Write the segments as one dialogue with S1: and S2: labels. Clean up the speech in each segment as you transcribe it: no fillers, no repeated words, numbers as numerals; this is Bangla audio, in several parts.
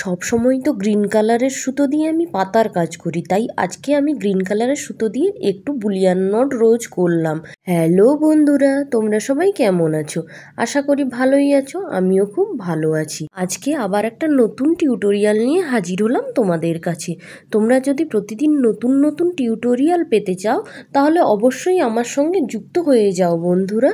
S1: সব সময় তো গ্রিন কালারের সুতো দিয়ে আমি পাতার কাজ করি, তাই আজকে আমি গ্রিন কালারের সুতো দিয়ে একটু বুলিয়ান নট রোজ করলাম। হ্যালো বন্ধুরা, তোমরা সবাই কেমন আছো? আশা করি ভালোই আছো, আমিও খুব ভালো আছি। আজকে আবার একটা নতুন টিউটোরিয়াল নিয়ে হাজির হলাম তোমাদের কাছে। তোমরা যদি প্রতিদিন নতুন নতুন টিউটোরিয়াল পেতে চাও তাহলে অবশ্যই আমার সঙ্গে যুক্ত হয়ে যাও বন্ধুরা।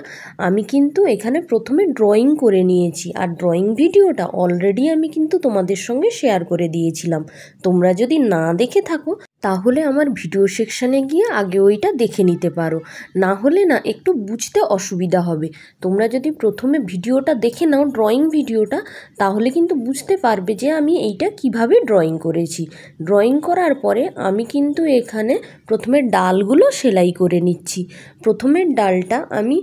S1: আমি কিন্তু এখানে প্রথমে ড্রয়িং করে নিয়েছি, আর ড্রয়িং ভিডিওটা অলরেডি আমি কিন্তু তোমাদের সঙ্গে শেয়ার করে দিয়েছিলাম। তোমরা যদি না দেখে থাকো তাহলে আমার ভিডিও সেকশানে গিয়ে আগে ওইটা দেখে নিতে পারো, না হলে না একটু বুঝতে অসুবিধা হবে। তোমরা যদি প্রথমে ভিডিওটা দেখে নাও, ড্রয়িং ভিডিওটা, তাহলে কিন্তু বুঝতে পারবে যে আমি এইটা কিভাবে ড্রয়িং করেছি। ড্রয়িং করার পরে আমি কিন্তু এখানে প্রথমে ডালগুলো সেলাই করে নিচ্ছি। প্রথমের ডালটা আমি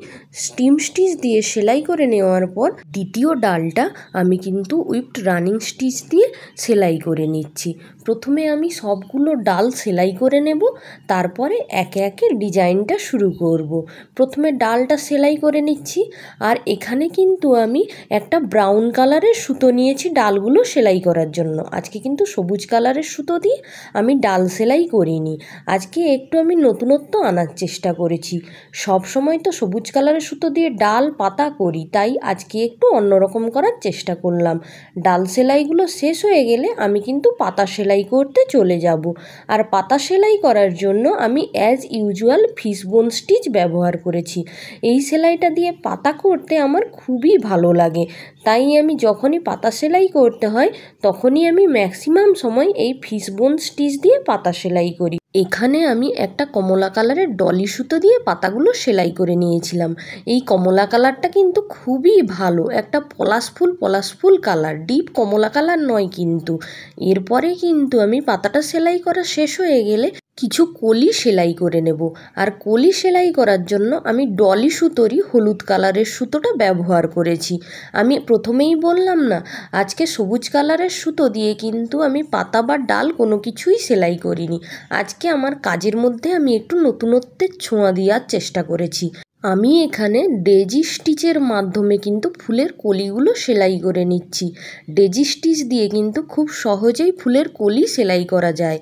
S1: স্টিম স্টিচ দিয়ে সেলাই করে নেওয়ার পর দ্বিতীয় ডালটা আমি কিন্তু উইপড রানিং স্টিচ দিয়ে সেলাই করে নিচ্ছি। প্রথমে আমি সবগুলো ডাল সেলাই করে নেব, তারপরে একে একে ডিজাইনটা শুরু করব। প্রথমে ডালটা সেলাই করে নিচ্ছি, আর এখানে কিন্তু আমি একটা ব্রাউন কালারের সুতো নিয়েছি ডালগুলো সেলাই করার জন্য। আজকে কিন্তু সবুজ কালারের সুতো দিয়ে আমি ডাল সেলাই করিনি, আজকে একটু আমি নতুনত্ব আনার চেষ্টা করেছি। সব সময় তো সবুজ কালারের সুতো দিয়ে ডাল পাতা করি, তাই আজকে একটু অন্যরকম করার চেষ্টা করলাম। ডাল সেলাইগুলো শেষ হয়ে গেলে আমি কিন্তু পাতা সেলাই করতে চলে যাব। আর পাতা সেলাই করার জন্য আমি অ্যাজ ইউজুয়াল ফিশবোন স্টিচ ব্যবহার করেছি। এই সেলাইটা দিয়ে পাতা করতে আমার খুবই ভালো লাগে, তাই আমি যখনই পাতা সেলাই করতে হয় তখনই আমি ম্যাক্সিমাম সময় এই ফিশবোন স্টিচ দিয়ে পাতা সেলাই করি। এখানে আমি একটা কমলা কালারের ডলি সুতো দিয়ে পাতাগুলো সেলাই করে নিয়েছিলাম। এই কমলা কালারটা কিন্তু খুবই ভালো, একটা পলাশ ফুল কালার, ডিপ কমলা কালার নয় কিন্তু। এরপরে কিন্তু আমি পাতাটা সেলাই করা শেষ হয়ে গেলে কিছু কলি সেলাই করে নেব। আর কলি সেলাই করার জন্য আমি ডলি সুতোরই হলুদ কালারের সুতোটা ব্যবহার করেছি। আমি প্রথমেই বললাম না, আজকে সবুজ কালারের সুতো দিয়ে কিন্তু আমি পাতা বা ডাল কোনো কিছুই সেলাই করিনি। আজকে আমার কাজের মধ্যে আমি একটু নতুনত্বের ছোঁয়া দেওয়ার চেষ্টা করেছি। আমি এখানে ডেজি স্টিচের মাধ্যমে কিন্তু ফুলের কলিগুলো সেলাই করে নিচ্ছি। ডেজি স্টিচ দিয়ে কিন্তু খুব সহজেই ফুলের কলি সেলাই করা যায়।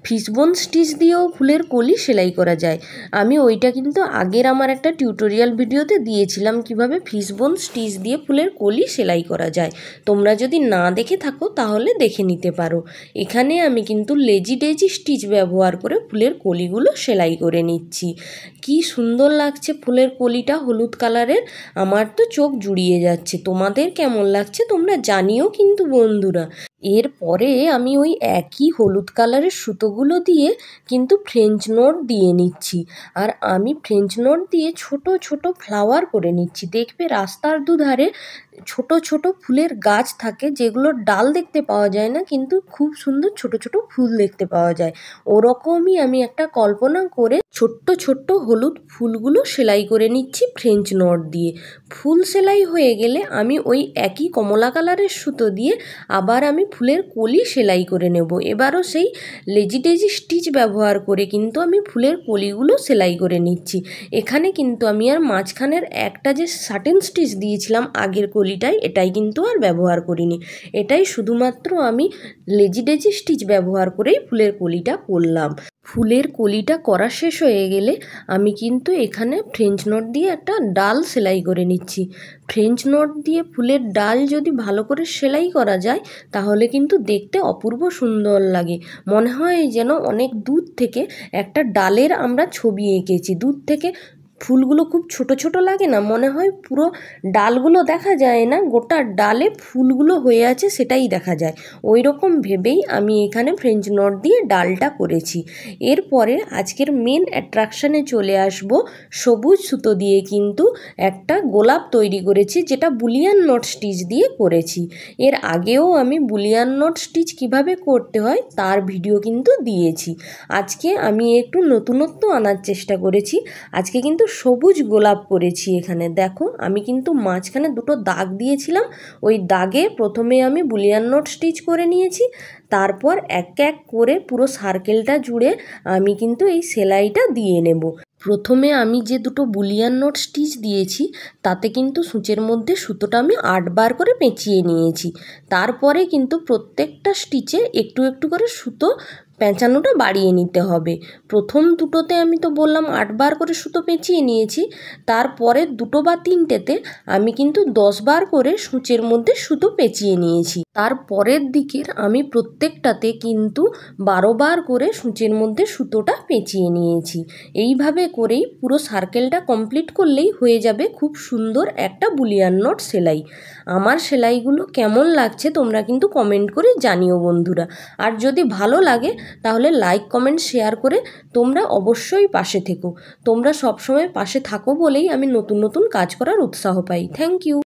S1: ফিশবোন স্টিচ দিয়েও ফুলের কলি সেলাই করা যায়। আমি ওইটা কিন্তু আগের আমার একটা টিউটোরিয়াল ভিডিওতে দিয়েছিলাম কিভাবে ফিশবোন স্টিচ দিয়ে ফুলের কলি সেলাই করা যায়। তোমরা যদি না দেখে থাকো তাহলে দেখে নিতে পারো। এখানে আমি কিন্তু লেজি ডেজি স্টিচ ব্যবহার করে ফুলের কলিগুলো সেলাই করে নিচ্ছি। কি সুন্দর লাগছে ফুলের কলিটা হলুদ কালারের, আমার তো চোখ জুড়িয়ে যাচ্ছে। তোমাদের কেমন লাগছে তোমরা জানিও কিন্তু বন্ধুরা। এরপরে আমি ওই একই হলুদ কালারের সুতোগুলো দিয়ে কিন্তু ফ্রেঞ্চ নট দিয়ে নিচ্ছি। আর আমি ফ্রেঞ্চ নট দিয়ে ছোট ছোট ফ্লাওয়ার করে নিচ্ছি। দেখবে রাস্তার দুধারে ছোট ছোট ফুলের গাছ থাকে, যেগুলোর ডাল দেখতে পাওয়া যায় না, কিন্তু খুব সুন্দর ছোট ছোট ফুল দেখতে পাওয়া যায়। ওরকমই আমি একটা কল্পনা করে ছোট্ট ছোট্ট হলুদ ফুলগুলো সেলাই করে নিচ্ছি ফ্রেঞ্চ নট দিয়ে। ফুল সেলাই হয়ে গেলে আমি ওই একই কমলা কালারের সুতো দিয়ে আবার আমি ফুলের কলি সেলাই করে নেব। এবারও সেই লেজি ডেজি স্টিচ ব্যবহার করে কিন্তু আমি ফুলের কলিগুলো সেলাই করে নিচ্ছি। এখানে কিন্তু আমি আর মাঝখানের একটা যে সাটেন স্টিচ দিয়েছিলাম আগের কলিটায়, এটাই কিন্তু আর ব্যবহার করিনি। এটাই শুধুমাত্র আমি লেজি ডেজি স্টিচ ব্যবহার করেই ফুলের কলিটা করলাম। ফুলের কলিটা করা শেষ হয়ে গেলে আমি কিন্তু এখানে ফ্রেঞ্চ নট দিয়ে একটা ডাল সেলাই করে নিচ্ছি। ফ্রেঞ্চ নট দিয়ে ফুলের ডাল যদি ভালো করে সেলাই করা যায় তাহলে কিন্তু দেখতে অপূর্ব সুন্দর লাগে। মনে হয় যেন অনেক দূর থেকে একটা ডালের আমরা ছবি এঁকেছি। দূর থেকে ফুলগুলো খুব ছোট ছোট লাগে না, মনে হয় পুরো ডালগুলো দেখা যায় না, গোটা ডালে ফুলগুলো হয়ে আছে সেটাই দেখা যায়। ওই রকম ভেবেই আমি এখানে ফ্রেঞ্চ নট দিয়ে ডালটা করেছি। এরপরে আজকের মেন অ্যাট্রাকশানে চলে আসব। সবুজ সুতো দিয়ে কিন্তু একটা গোলাপ তৈরি করেছি, যেটা বুলিয়ান নট স্টিচ দিয়ে করেছি। এর আগেও আমি বুলিয়ান নট স্টিচ কিভাবে করতে হয় তার ভিডিও কিন্তু দিয়েছি। আজকে আমি একটু নতুনত্ব আনার চেষ্টা করেছি। আজকে কিন্তু সবুজ গোলাপ করেছি। এখানে দেখো আমি কিন্তু মাঝখানে দুটো দাগ দিয়েছিলাম, ওই দাগে প্রথমে আমি বুলিয়ান নট স্টিচ করে নিয়েছি, তারপর এক এক করে পুরো সার্কেলটা জুড়ে আমি কিন্তু এই সেলাইটা দিয়ে নেব। প্রথমে আমি যে দুটো বুলিয়ান নট স্টিচ দিয়েছি তাতে কিন্তু সূচের মধ্যে সুতোটা আমি 8 বার করে পেঁচিয়ে নিয়েছি। তারপরে কিন্তু প্রত্যেকটা স্টিচে একটু একটু করে সুতো পেঁচানোটা বাড়িয়ে নিতে হবে। প্রথম দুটোতে আমি তো বললাম 8 বার করে সুতো পেঁচিয়ে নিয়েছি, তারপরে দুটো বা তিনটেতে আমি কিন্তু 10 বার করে সূচের মধ্যে সুতো পেঁচিয়ে নিয়েছি। তারপরের দিকের আমি প্রত্যেকটাতে কিন্তু 12 বার করে সূচের মধ্যে সুতোটা পেঁচিয়ে নিয়েছি। এইভাবে করেই পুরো সার্কেলটা কমপ্লিট করলেই হয়ে যাবে খুব সুন্দর একটা বুলিয়ান নট সেলাই। আমার সেলাইগুলো কেমন লাগছে তোমরা কিন্তু কমেন্ট করে জানিও বন্ধুরা। আর যদি ভালো লাগে তাহলে লাইক কমেন্ট শেয়ার করে তোমরা অবশ্যই পাশে থেকো। তোমরা সবসময় পাশে থাকো বলেই আমি নতুন নতুন কাজ করার উৎসাহ পাই। Thank you.